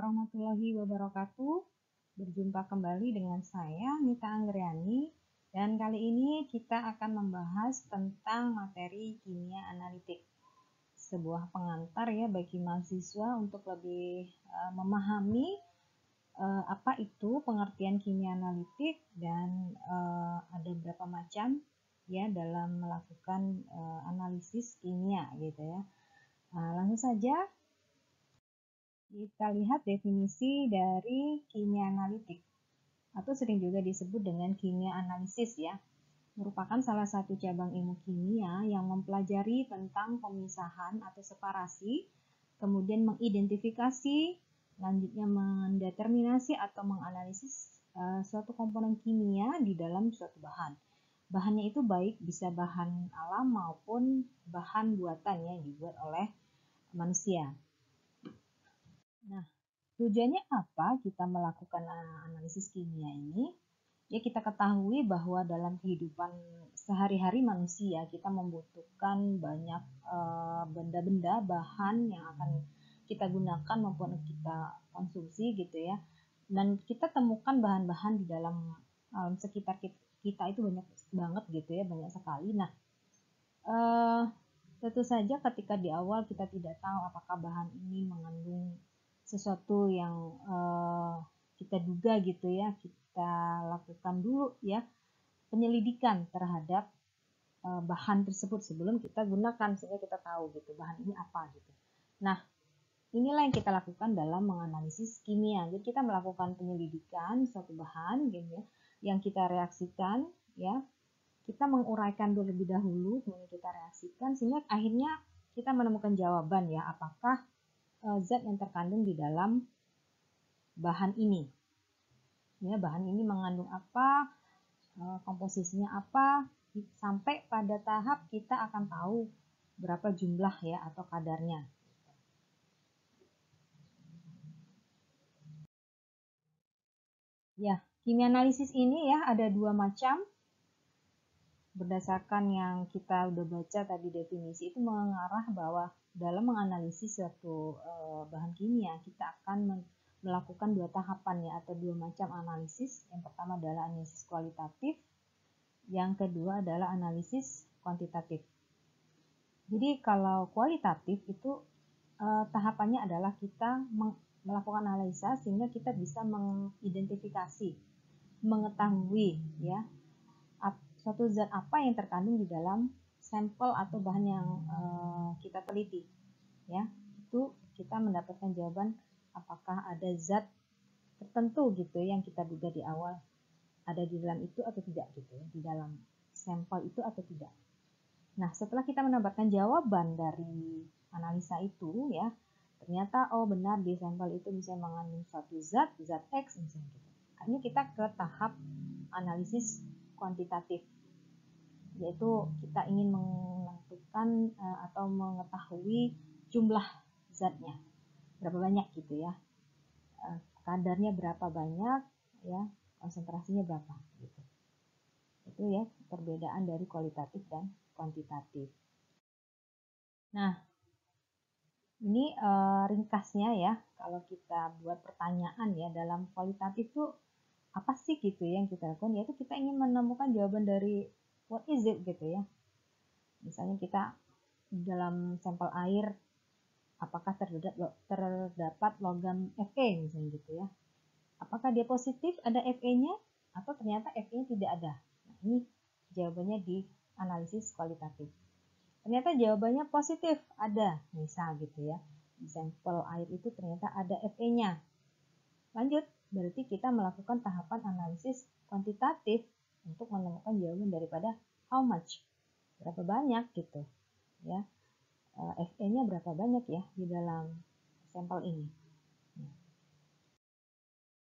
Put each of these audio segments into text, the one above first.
warahmatullahi wabarakatuh. Berjumpa kembali dengan saya, Nita Anggriani. Dan kali ini kita akan membahas tentang materi kimia analitik. Sebuah pengantar ya bagi mahasiswa untuk lebih memahami apa itu pengertian kimia analitik dan ada berapa macam ya dalam melakukan analisis kimia gitu ya. Langsung saja kita lihat definisi dari kimia analitik atau sering juga disebut dengan kimia analisis ya. Merupakan salah satu cabang ilmu kimia yang mempelajari tentang pemisahan atau separasi, kemudian mengidentifikasi, lanjutnya mendeterminasi atau menganalisis suatu komponen kimia di dalam suatu bahan. Bahannya itu baik bisa bahan alam maupun bahan buatan yang dibuat oleh manusia. Nah, tujuannya apa kita melakukan analisis kimia ini? Ya, kita ketahui bahwa dalam kehidupan sehari-hari manusia kita membutuhkan banyak benda-benda, bahan yang akan kita gunakan maupun kita konsumsi gitu ya. Dan kita temukan bahan-bahan di dalam sekitar kita itu banyak banget gitu ya, banyak sekali. Nah, tentu saja ketika di awal kita tidak tahu apakah bahan ini mengandung sesuatu yang kita duga gitu ya, kita lakukan dulu ya penyelidikan terhadap bahan tersebut sebelum kita gunakan sehingga kita tahu gitu bahan ini apa gitu. Nah, inilah yang kita lakukan dalam menganalisis kimia. Jadi kita melakukan penyelidikan suatu bahan gitu ya, yang kita reaksikan ya. Kita menguraikan dulu lebih dahulu, kemudian kita reaksikan sehingga akhirnya kita menemukan jawaban ya apakah zat yang terkandung di dalam bahan ini. Ya, bahan ini mengandung apa, komposisinya apa, sampai pada tahap kita akan tahu berapa jumlah ya atau kadarnya. Ya, kimia analisis ini ya ada dua macam. Berdasarkan yang kita udah baca tadi definisi itu mengarah bahwa dalam menganalisis suatu bahan kimia kita akan melakukan dua tahapan ya atau dua macam analisis. Yang pertama adalah analisis kualitatif, yang kedua adalah analisis kuantitatif. Jadi kalau kualitatif itu tahapannya adalah kita melakukan analisa sehingga kita bisa mengidentifikasi, mengetahui ya suatu zat apa yang terkandung di dalam sampel atau bahan yang kita teliti ya. Itu kita mendapatkan jawaban apakah ada zat tertentu gitu yang kita duga di awal ada di dalam itu atau tidak gitu ya, di dalam sampel itu atau tidak. Nah, setelah kita mendapatkan jawaban dari analisa itu ya, ternyata oh benar di sampel itu bisa mengandung suatu zat X misalnya gitu. Akhirnya kita ke tahap analisis kuantitatif, yaitu kita ingin menentukan atau mengetahui jumlah zatnya berapa banyak gitu ya, kadarnya berapa banyak ya, konsentrasinya berapa gitu. Itu ya perbedaan dari kualitatif dan kuantitatif. Nah, ini ringkasnya ya, kalau kita buat pertanyaan ya dalam kualitatif itu apa sih gitu ya yang kita lakukan, yaitu kita ingin menemukan jawaban dari what is it gitu ya. Misalnya kita dalam sampel air apakah terdapat logam Fe misalnya gitu ya. Apakah dia positif ada Fe-nya atau ternyata Fe-nya tidak ada. Nah, ini jawabannya di analisis kualitatif. Ternyata jawabannya positif, ada misal gitu ya. Di sampel air itu ternyata ada Fe-nya. Lanjut, berarti kita melakukan tahapan analisis kuantitatif untuk menemukan jawaban daripada how much, berapa banyak gitu ya, Fe-nya berapa banyak ya di dalam sampel ini.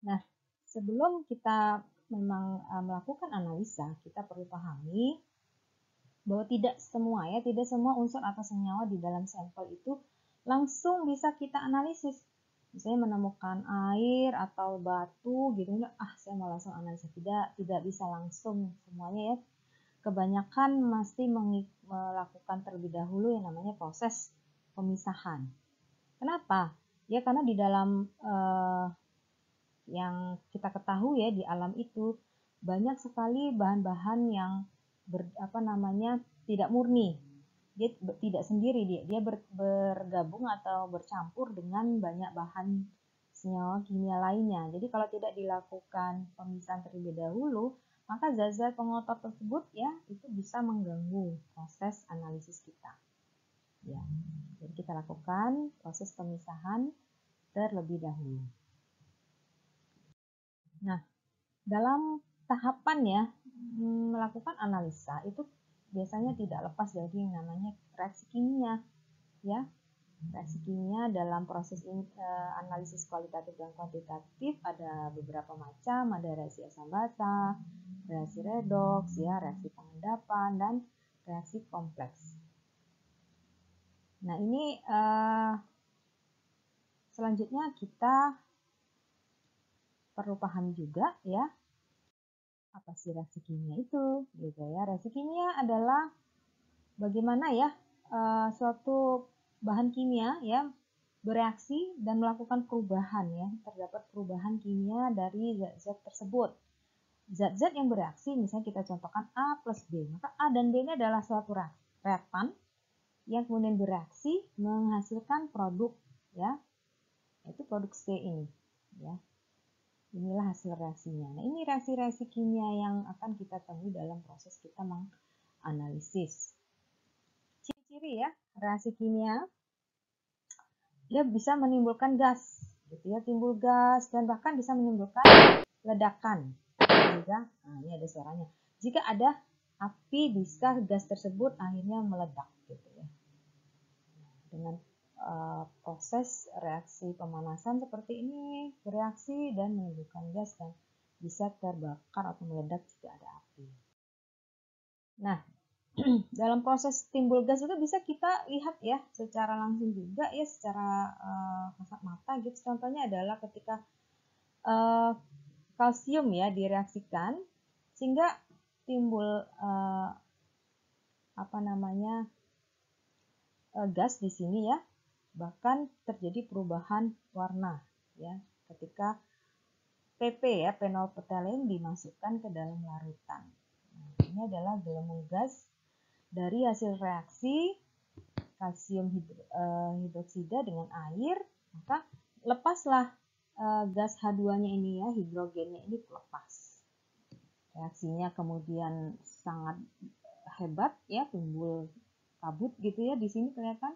Nah, sebelum kita memang melakukan analisa, kita perlu pahami bahwa tidak semua unsur atau senyawa di dalam sampel itu langsung bisa kita analisis. Misalnya menemukan air atau batu gitu, saya mau langsung analisa, tidak bisa langsung semuanya ya. Kebanyakan mesti melakukan terlebih dahulu yang namanya proses pemisahan. Kenapa? Ya, karena di dalam yang kita ketahui ya, di alam itu banyak sekali bahan-bahan yang tidak murni. Dia tidak sendiri, dia bergabung atau bercampur dengan banyak bahan senyawa kimia lainnya. Jadi kalau tidak dilakukan pemisahan terlebih dahulu, maka zat-zat pengotor tersebut ya itu bisa mengganggu proses analisis kita. Ya, jadi kita lakukan proses pemisahan terlebih dahulu. Nah, dalam tahapan ya melakukan analisa itu biasanya tidak lepas dari yang namanya reaksi kimia, ya. Reaksi kimia dalam proses analisis kualitatif dan kuantitatif ada beberapa macam, ada reaksi asam basa, reaksi redoks, ya, reaksi pengendapan, dan reaksi kompleks. Nah, ini selanjutnya kita perlu paham juga ya, apa sih reaksi kimia itu, gitu ya. Reaksi kimia adalah bagaimana ya suatu bahan kimia ya bereaksi dan melakukan perubahan ya, terdapat perubahan kimia dari zat-zat tersebut. Zat-zat yang bereaksi, misalnya kita contohkan A plus B, maka A dan B ini adalah suatu reaktan yang kemudian bereaksi menghasilkan produk ya, yaitu produk C ini ya. Inilah hasil reaksinya. Nah, ini reaksi-reaksi kimia yang akan kita temui dalam proses kita menganalisis. Ciri-ciri ya reaksi kimia, dia bisa menimbulkan gas, gitu ya, timbul gas dan bahkan bisa menimbulkan ledakan. Jika, nah ini ada suaranya. Jika ada api, bisa gas tersebut akhirnya meledak, gitu ya. Dengan proses reaksi pemanasan seperti ini bereaksi dan menimbulkan gas dan bisa terbakar atau meledak jika ada api. Nah, dalam proses timbul gas itu bisa kita lihat ya secara langsung juga ya, secara kasat mata gitu. Contohnya adalah ketika kalsium ya direaksikan sehingga timbul gas di sini ya. Bahkan terjadi perubahan warna ya ketika PP ya, fenolphthalein dimasukkan ke dalam larutan. Nah, ini adalah gelembung gas dari hasil reaksi kalsium hidroksida dengan air, maka lepaslah gas H2-nya ini ya, hidrogennya ini lepas. Reaksinya kemudian sangat hebat ya, timbul kabut gitu ya, di sini kelihatan.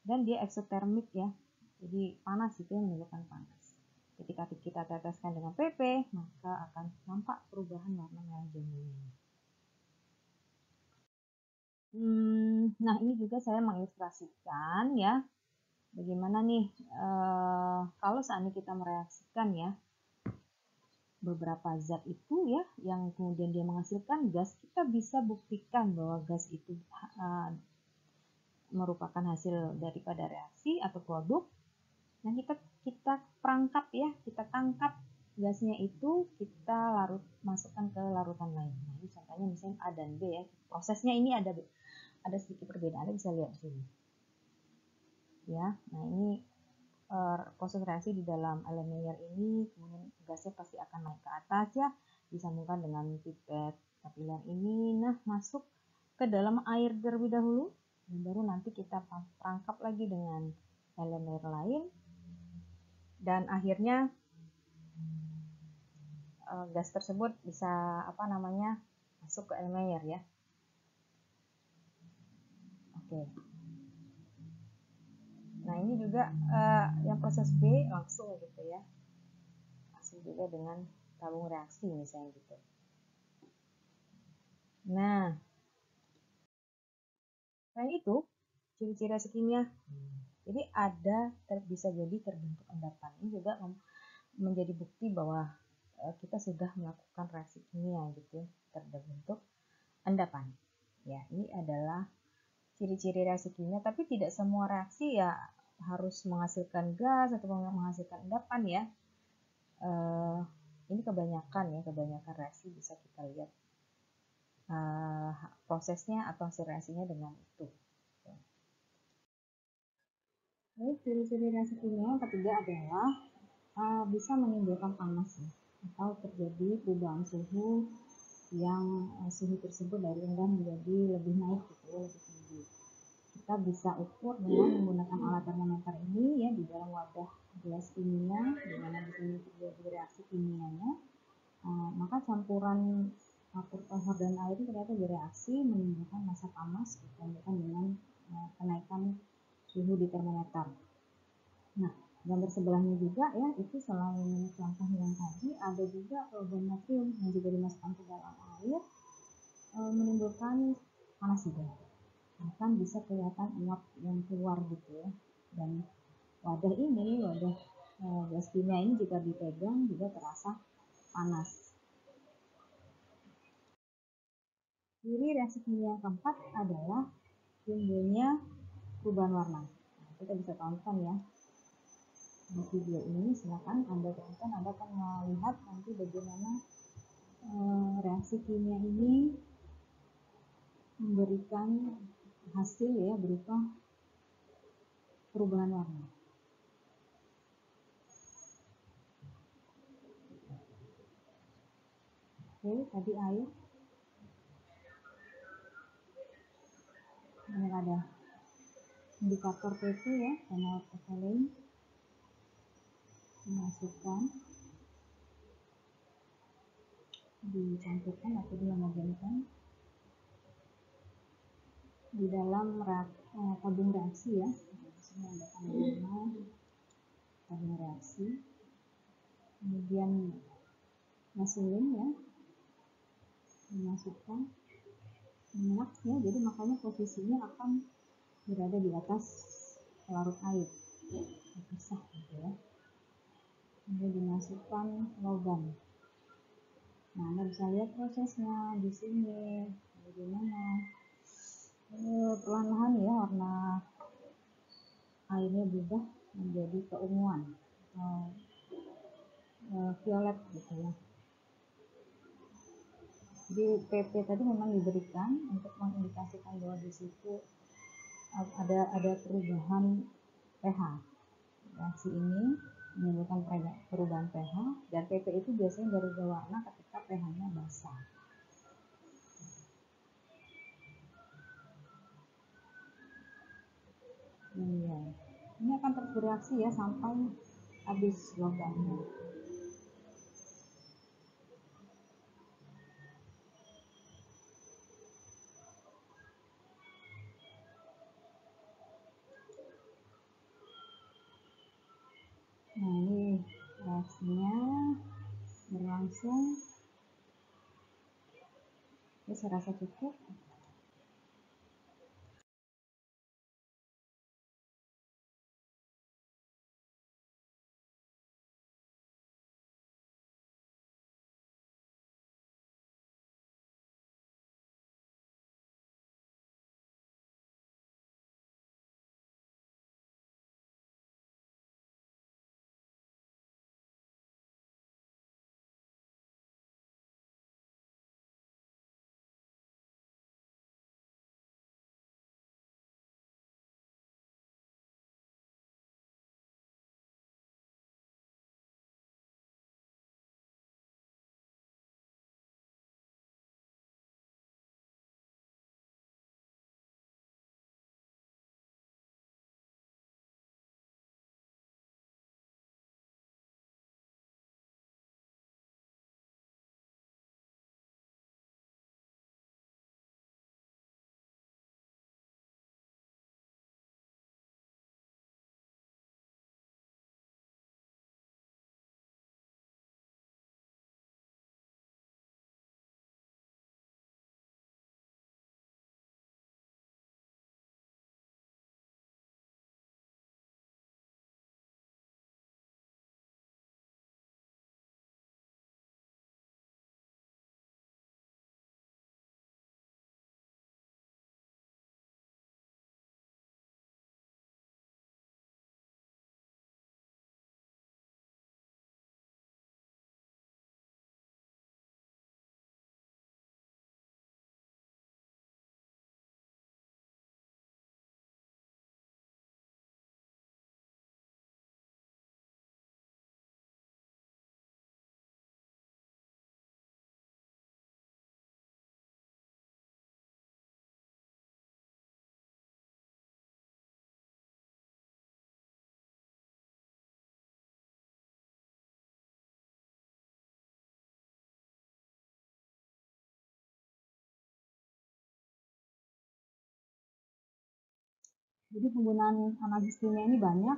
Dan dia eksotermik ya, jadi panas, itu yang menimbulkan panas. Ketika kita teteskan dengan PP, maka akan nampak perubahan warna merah jamunya. Nah, ini juga saya mengilustrasikan ya, bagaimana nih kalau seandainya kita mereaksikan ya beberapa zat itu ya, yang kemudian dia menghasilkan gas, kita bisa buktikan bahwa gas itu merupakan hasil daripada reaksi atau produk. Nah, kita perangkap ya, kita tangkap gasnya itu, kita masukkan ke larutan lain. Nah, ini contohnya misalnya A dan B ya. Prosesnya ini ada sedikit perbedaan, Anda bisa lihat di sini. Ya, nah ini proses reaksi di dalam Erlenmeyer ini, kemudian gasnya pasti akan naik ke atas ya, disambungkan dengan pipet kapiler ini. Nah, masuk ke dalam air terlebih dahulu, dan baru nanti kita perangkap lagi dengan Erlenmeyer lain. Dan akhirnya gas tersebut bisa masuk ke Erlenmeyer ya. Oke. Nah, ini juga yang proses B langsung gitu ya, langsung juga dengan tabung reaksi misalnya gitu. Nah, selain itu ciri-ciri reaksi kimia, jadi bisa jadi terbentuk endapan. Ini juga menjadi bukti bahwa kita sudah melakukan reaksi kimia gitu, terbentuk endapan. Ya, ini adalah ciri-ciri reaksi kimia, tapi tidak semua reaksi ya harus menghasilkan gas atau menghasilkan endapan ya. Ini kebanyakan reaksi bisa kita lihat prosesnya atau hasil reaksinya dengan itu. Lalu ciri-ciri reaksi kimia yang ketiga adalah bisa menimbulkan panas ya, atau terjadi perubahan suhu yang suhu tersebut dari rendah menjadi lebih naik gitu ya, lebih tinggi. Kita bisa ukur dengan menggunakan alat termometer ini ya di dalam wadah gelas kimia di mana di sini terjadi reaksi kimianya. Maka campuran alkohol dan air ini ternyata bereaksi menimbulkan massa panas ditandukkan dengan kenaikan suhu di termometer. Nah, gambar sebelahnya juga ya, itu selain contoh yang tadi, ada juga logam natrium yang juga dimasukkan ke dalam air menimbulkan panas juga. Bahkan bisa kelihatan uap yang keluar gitu ya. Dan wadah ini, wadah gas kimia ini jika dipegang juga terasa panas. Ciri reaksi kimia yang keempat adalah timbulnya perubahan warna. Nah, kita bisa tonton ya di video ini, silakan Anda tonton, Anda akan melihat nanti bagaimana reaksi kimia ini memberikan hasil ya berupa perubahan warna. Oke, tadi air. Ini ada indikator PP ya, channel propylene. Dimasukkan, dicampurkan atau dihomogenkan di dalam tabung reaksi ya. Di sini ada tabung reaksi. Kemudian mesulin ya, dimasukkan minyak ya, jadi makanya posisinya akan berada di atas larut air, terpisah gitu ya. Kemudian dimasukkan logam. Nah, Anda bisa lihat prosesnya di sini bagaimana perlahan-lahan ya warna airnya berubah menjadi keunguan atau violet gitu ya. Jadi PP tadi memang diberikan untuk mengindikasikan bahwa di situ ada perubahan pH. Reaksi ini menimbulkan perubahan pH, dan PP itu biasanya berubah warna ketika pH-nya basah. Iya, ini akan terus bereaksi ya sampai habis logamnya. Nah, ini reaksinya berlangsung. Ya, saya rasa cukup. Jadi penggunaan analisis kimia ini banyak,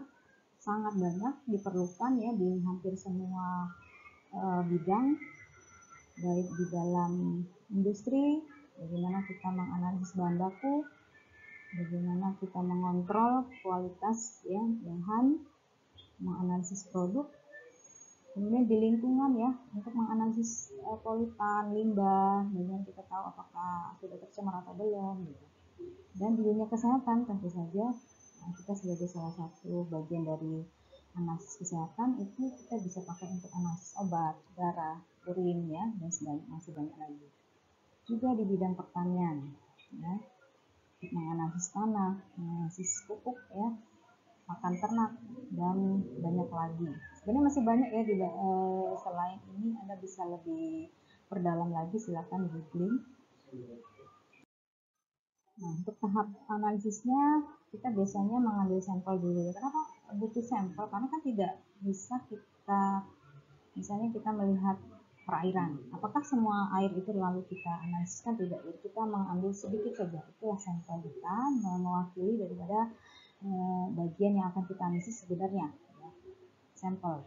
sangat banyak diperlukan ya di hampir semua bidang, baik di dalam industri, bagaimana kita menganalisis bahan baku, bagaimana kita mengontrol kualitas ya bahan, menganalisis produk, kemudian di lingkungan ya untuk menganalisis polutan, limbah, kemudian kita tahu apakah sudah tercemar atau belum gitu. Dan di dunia kesehatan tentu saja kita sebagai salah satu bagian dari analisis kesehatan itu kita bisa pakai untuk analisis obat, darah, urin ya, dan masih banyak lagi. Juga di bidang pertanian ya, menganalisis tanah, menganalisis pupuk ya, makan ternak, dan banyak lagi. Sebenarnya masih banyak ya selain ini Anda bisa lebih perdalam lagi, silakan googling. Nah, untuk tahap analisisnya kita biasanya mengambil sampel dulu. Kenapa butuh sampel? Karena kan tidak bisa kita, misalnya kita melihat perairan, apakah semua air itu lalu kita analisis? Kan tidak, jadi kita mengambil sedikit saja, itulah sampel kita mewakili daripada bagian yang akan kita analisis sebenarnya ya, sampel.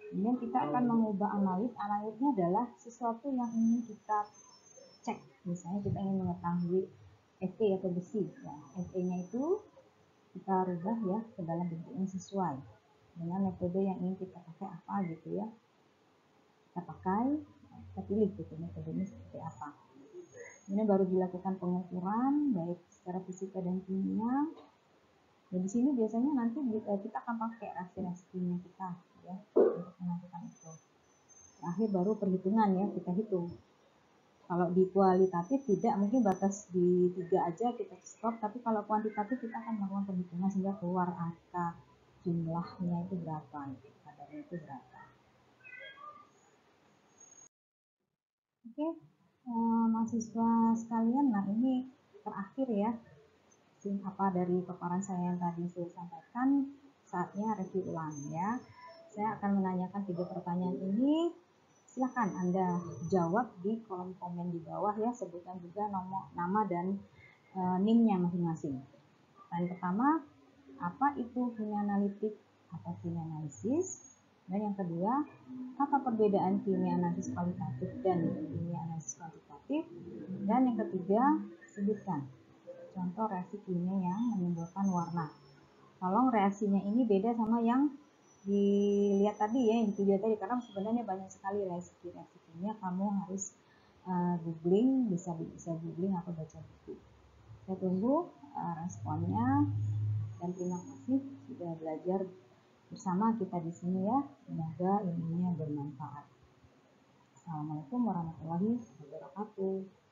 Kemudian kita akan mengubah analitnya adalah sesuatu yang ingin kita cek, misalnya kita ingin mengetahui Fe atau besi ya, Fe-nya itu kita rubah ya ke dalam bentuk yang sesuai dengan metode yang ingin kita pakai apa gitu ya, kita pakai, kita pilih gitu metodenya seperti apa. Ini baru dilakukan pengukuran baik secara fisika dan kimia. Dan di sini biasanya nanti kita akan pakai reaksi-reaksi kimia kita ya untuk menentukan itu. Terakhir baru perhitungan ya, kita hitung. Kalau di kualitatif tidak, mungkin batas di 3 aja kita stop, tapi kalau kuantitatif kita akan melakukan perhitungan sehingga keluar angka jumlahnya itu berapa, kadarnya itu berapa. Oke, mahasiswa sekalian, nah ini terakhir ya, apa dari paparan saya yang tadi saya sampaikan, saatnya review ulang ya. Saya akan menanyakan 3 pertanyaan ini. Silakan Anda jawab di kolom komen di bawah ya, sebutkan juga nama dan NIM-nya masing-masing. Pertanyaan pertama, apa itu kimia analitik atau kimia analisis? Dan yang kedua, apa perbedaan kimia analisis kualitatif dan kimia analisis kuantitatif? Dan yang ketiga, sebutkan contoh reaksi kimia yang menimbulkan warna. Tolong reaksinya ini beda sama yang dilihat tadi ya, yang di video tadi, karena sebenarnya banyak sekali reaksi kimia. Kamu harus googling, bisa googling atau baca buku. Saya tunggu responnya dan terima kasih sudah belajar bersama kita di sini ya. Semoga ilmunya bermanfaat. Assalamualaikum warahmatullahi wabarakatuh.